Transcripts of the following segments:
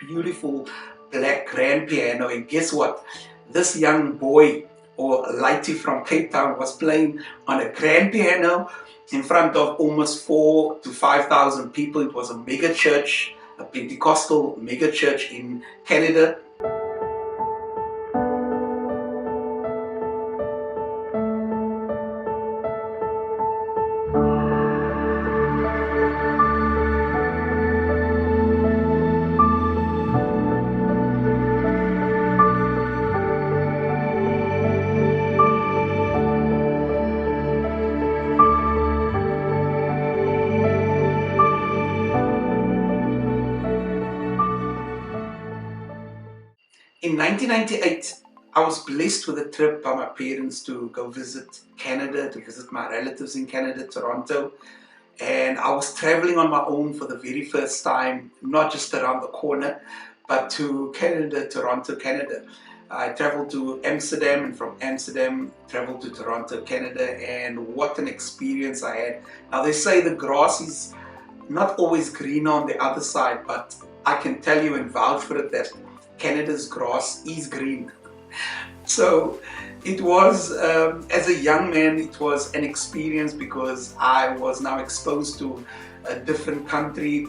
beautiful black grand piano, and guess what? This young boy or Lighty from Cape Town was playing on a grand piano in front of almost 4,000 to 5,000 people. It was a mega church, a Pentecostal mega church in Canada. In 1998, I was blessed with a trip by my parents to go visit Canada, to visit my relatives in Canada, Toronto. And I was traveling on my own for the very first time, not just around the corner, but to Canada, Toronto, Canada. I traveled to Amsterdam, and from Amsterdam traveled to Toronto, Canada, and what an experience I had. Now they say the grass is not always green on the other side, but I can tell you and vouch for it that Canada's grass is green. So it was, as a young man, it was an experience because I was now exposed to a different country,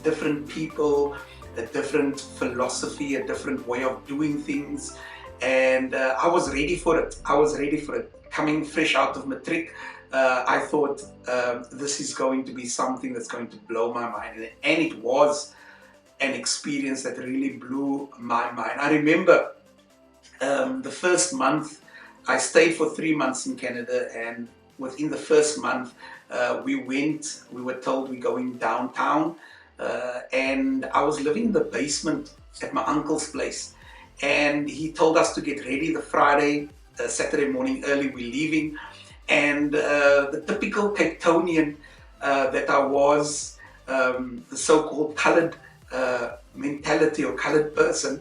different people, a different philosophy, a different way of doing things, and I was ready for it. I was ready for it. Coming fresh out of matric, I thought this is going to be something that's going to blow my mind, and it was an experience that really blew my mind. I remember the first month, I stayed for 3 months in Canada, and within the first month we were told we're going downtown, and I was living in the basement at my uncle's place, and he told us to get ready the Friday, Saturday morning early, we're leaving, and the typical Cape Townian that I was, the so-called coloured mentality or colored person,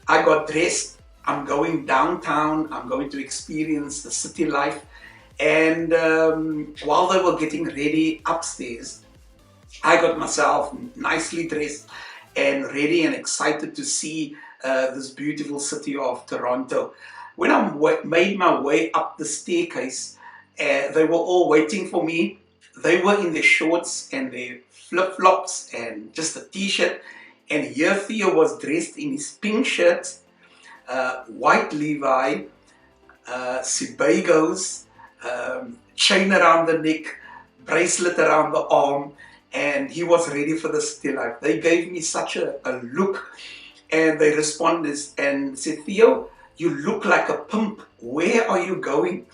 I got dressed. I'm going downtown, I'm going to experience the city life, and while they were getting ready upstairs, I got myself nicely dressed and ready and excited to see this beautiful city of Toronto. When I made my way up the staircase, they were all waiting for me. They were in their shorts and their flip-flops and just a t-shirt, and here Theo was dressed in his pink shirt, white Levi, Sebagos, chain around the neck, bracelet around the arm, and he was ready for the city life. They gave me such a look, and they responded and said, "Theo, you look like a pimp. Where are you going?"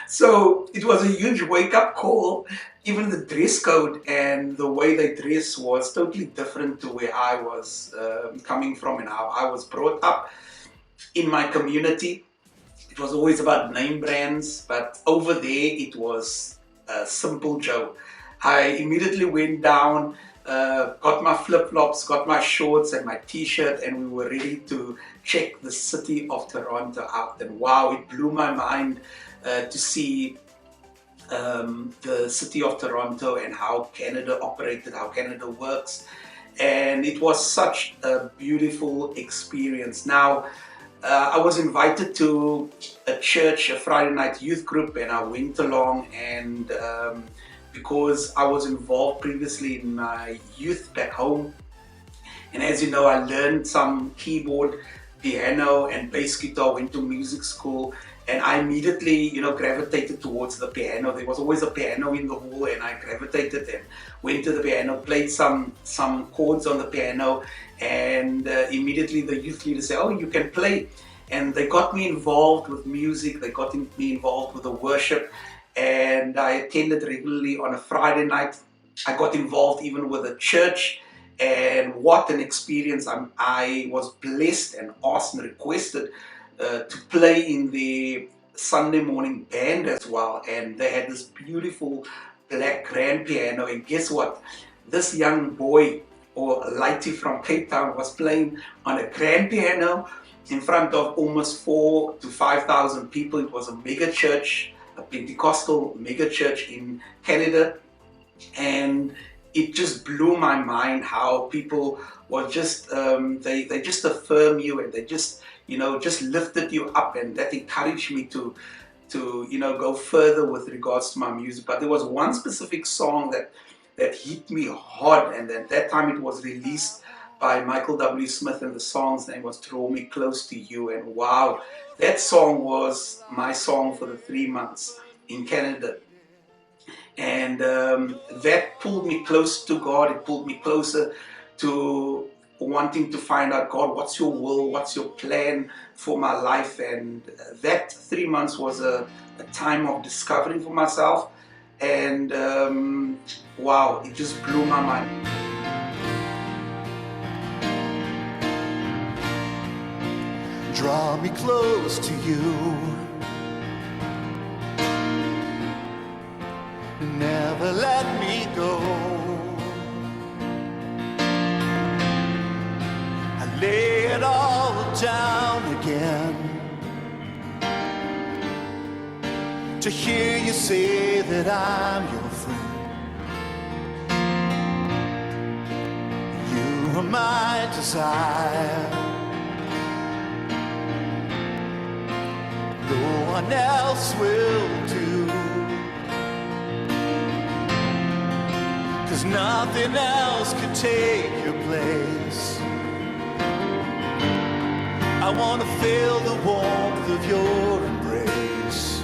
So it was a huge wake-up call. Even the dress code and the way they dress was totally different to where I was coming from and how I was brought up in my community. It was always about name brands, but over there it was Simple Joe. I immediately went down, got my flip-flops, got my shorts and my t-shirt, and we were ready to check the city of Toronto out. And wow, it blew my mind to see the city of Toronto and how Canada operated, how Canada works, and it was such a beautiful experience. Now, I was invited to a church, a Friday night youth group, and I went along, and because I was involved previously in my youth back home, and as you know, I learned some keyboard, piano and bass guitar, went to music school, and I immediately, gravitated towards the piano. There was always a piano in the hall, and I gravitated and went to the piano, played some chords on the piano, and immediately the youth leader said, "Oh, you can play." And they got me involved with music, they got me involved with the worship, and I attended regularly on a Friday night. I got involved even with a church, and what an experience. I was blessed and asked and requested to play in the Sunday morning band as well, and they had this beautiful black grand piano, and guess what? This young boy or Lighty from Cape Town was playing on a grand piano in front of almost 4,000 to 5,000 people. It was a mega church, a Pentecostal mega church in Canada, and it just blew my mind how people were just they just affirm you, and they just, you know, just lifted you up, and that encouraged me to, you know, go further with regards to my music. But there was one specific song that hit me hard, and at that time it was released by Michael W. Smith, and the song's name was Draw Me Close to You. And wow, that song was my song for the 3 months in Canada. And that pulled me close to God. It pulled me closer to wanting to find out, God, what's your will, what's your plan for my life. And that 3 months was a time of discovery for myself. And wow, it just blew my mind. Draw me close to you, never let me go. I lay it all down again to hear you say that I'm your friend. You are my desire, no one else will do, 'cause nothing else could take your place. I want to feel the warmth of your embrace.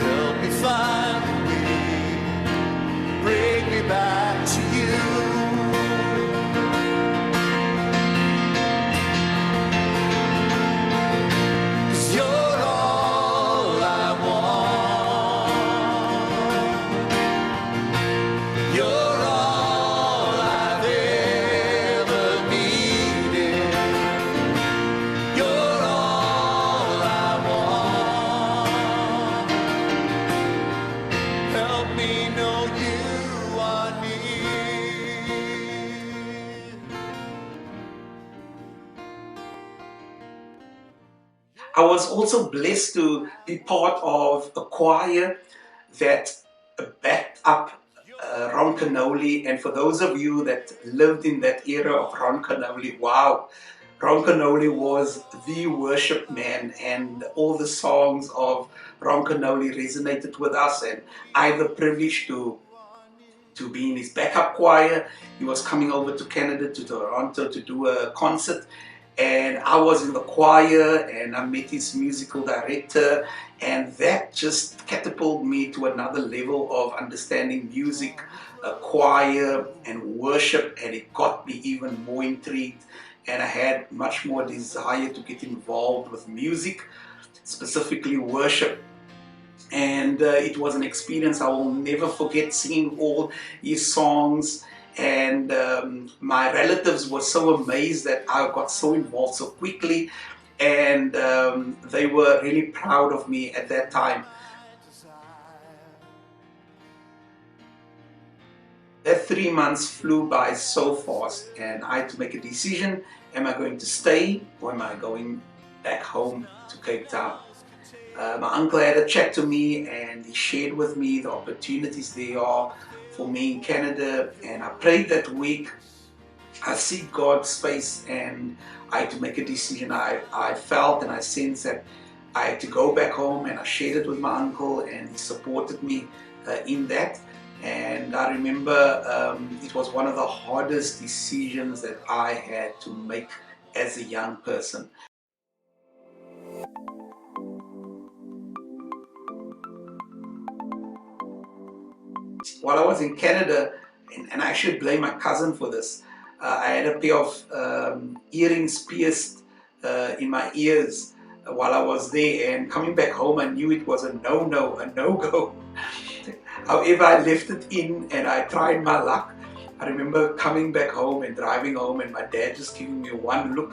Help me find a way, bring me back to you. I was also blessed to be part of a choir that backed up Ron Kenoly. And for those of you that lived in that era of Ron Kenoly, wow, Ron Kenoly was the worship man, and all the songs of Ron Kenoly resonated with us. And I had the privilege to be in his backup choir. He was coming over to Canada, to Toronto, to do a concert. And I was in the choir, and I met his musical director, and that just catapulted me to another level of understanding music, choir, and worship, and it got me even more intrigued, and I had much more desire to get involved with music, specifically worship. And it was an experience I will never forget, singing all his songs. And my relatives were so amazed that I got so involved so quickly, and they were really proud of me at that time. That 3 months flew by so fast, and I had to make a decision. Am I going to stay, or am I going back home to Cape Town? My uncle had a chat to me, and he shared with me the opportunities there are for me in Canada, and I prayed that week. I seek God's face, and I had to make a decision. I felt and I sensed that I had to go back home, and I shared it with my uncle, and he supported me in that. And I remember it was one of the hardest decisions that I had to make as a young person. While I was in Canada, and I should blame my cousin for this, I had a pair of earrings pierced in my ears while I was there, and coming back home I knew it was a no-no, a no-go. However, I left it in, and I tried my luck. I remember coming back home and driving home, and my dad just giving me one look,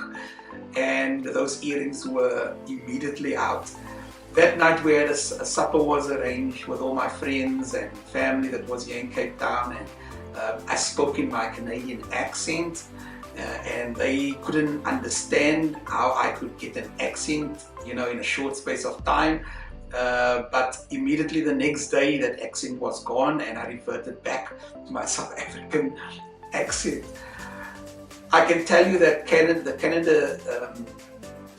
and those earrings were immediately out. That night we had a supper was arranged with all my friends and family that was here in Cape Town, and I spoke in my Canadian accent, and they couldn't understand how I could get an accent, you know, in a short space of time. But immediately the next day that accent was gone and I reverted back to my South African accent. I can tell you that the Canada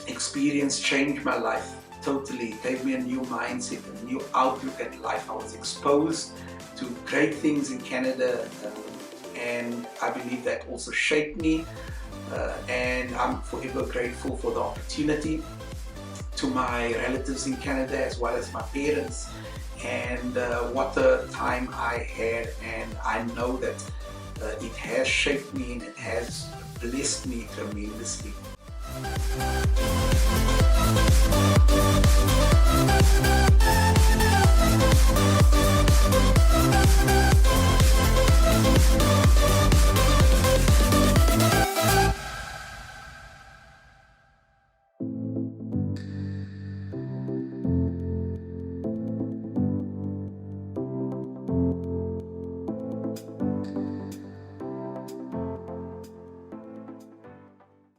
experience changed my life totally. It gave me a new mindset, a new outlook at life. I was exposed to great things in Canada, and I believe that also shaped me, and I'm forever grateful for the opportunity, to my relatives in Canada as well as my parents, and what a time I had. And I know that it has shaped me and it has blessed me tremendously.